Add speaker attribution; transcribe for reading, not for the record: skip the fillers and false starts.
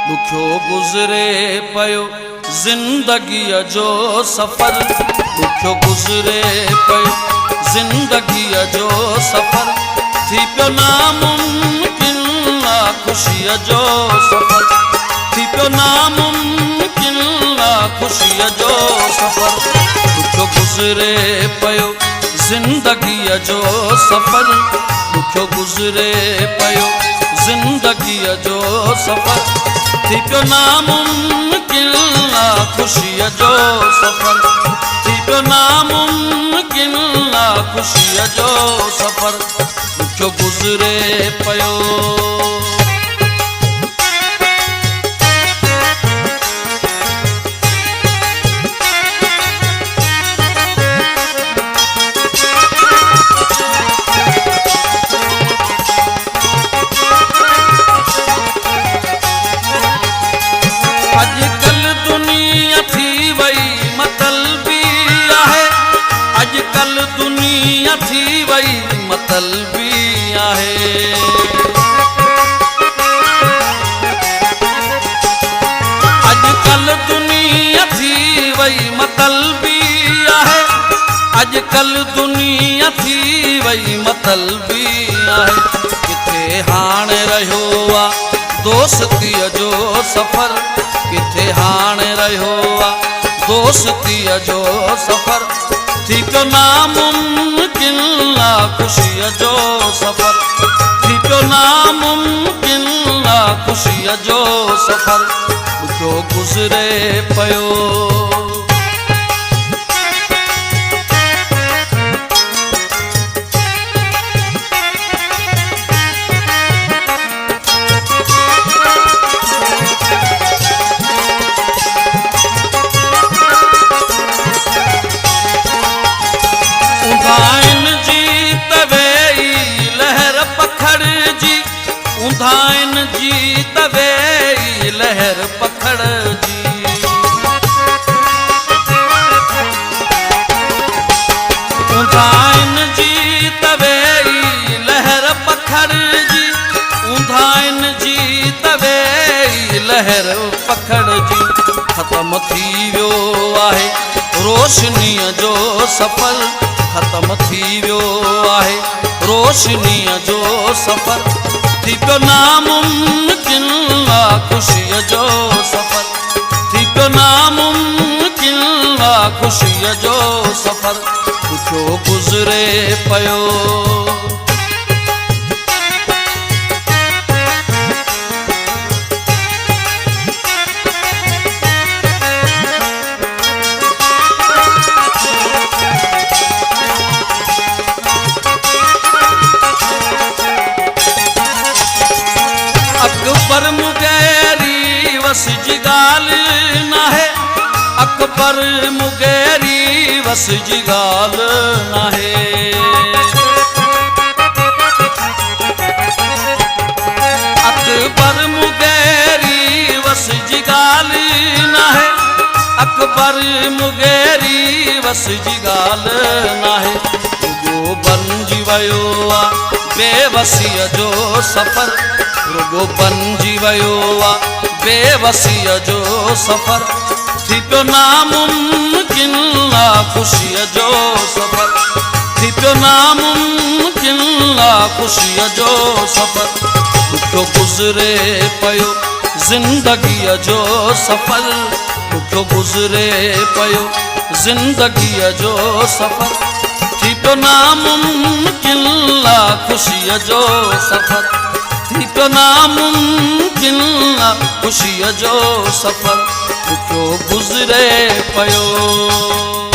Speaker 1: ॾुखियो गुज़रे पियो ज़िंदगीअ जो सफ़र, ॾुखियो गुज़रे पियो ज़िंदगीअ जो सफ़र, थी पियो नामुमकिन ख़ुशीअ जो सफ़र, थी पियो नामुमकिन ख़ुशीअ जो सफ़र, ॾुखियो गुज़रे पियो ज़िंदगीअ जो सफ़र, ॾुखियो गुज़रे पियो ज़िंदगीअ जो सफ़र, थी पियो नामुमकिन ख़ुशीअ जो सफ़र, थी पियो नामुमकिन ख़ुशीअ जो सफ़र, ॾुखियो गुज़रे पियो। अॼुकल्ह दुनिया थी वई मतलबी आहे, अॼुकल्ह दुनिया थी वई मतलबी आहे, अॼुकल्ह दुनिया थी वई मतलबी आहे, अॼुकल्ह दुनिया थी वई मतलबी आहे, किथे हाणे रहियो आहे दोस्तीअ जो सफ़र, किथे हाणे रहियो आहे दोस्तीअ जो सफ़र, थी पियो नामुमकिन ख़ुशीअ जो सफ़र, थी पियो नामुमकिन ख़ुशीअ जो सफ़र, ॾुखियो गुज़रे पियो। ऊंधाइन जी तवेई लहर पखड़जी, ऊंधाइन जी तवेई लहर पखड़जी, ऊंधाइन जी तवेई लहर पखड़जी, ऊंधाइन जी तवेई लहर पखड़जी, ख़त्म थी वियो आहे रोशनीअ जो सफ़र, ख़त्म थी वियो आहे रोशनीअ जो सफ़र, थी पियो नामुमकिन ख़ुशीअ जो सफ़र, थी पियो नामुमकिन ख़ुशीअ जो सफ़र, ॾुखियो गुज़रे पियो। अकबर मुगैरी वस जी ॻाल्हि नाहे, अकबर मुगैरी वस जी ॻाल्हि नाहे, अकबर मुगैरी वस जी ॻाल्हि नाहे, अकबर मुगैरी वस जी ॻाल्हि नाहे, रुगो बणिजी वियो आहे बेवसीअ जो सफ़र, रुगो बणिजी वियो आहे बेवसीअ जो सफ़र, थी पियो नामुमकिन ख़ुशीअ जो सफ़र, थी पियो नामुमकिन ख़ुशीअ जो सफ़र, ॾुखियो गुज़रे पियो ज़िंदगीअ जो सफ़र, ॾुखियो गुज़रे पियो ज़िंदगीअ जो सफ़र, थी पियो नामुमकिन ख़ुशीअ जो सफ़र, थी पियो नामुमकिन ख़ुशीअ जो सफ़र, ॾुखियो गुज़रे पियो।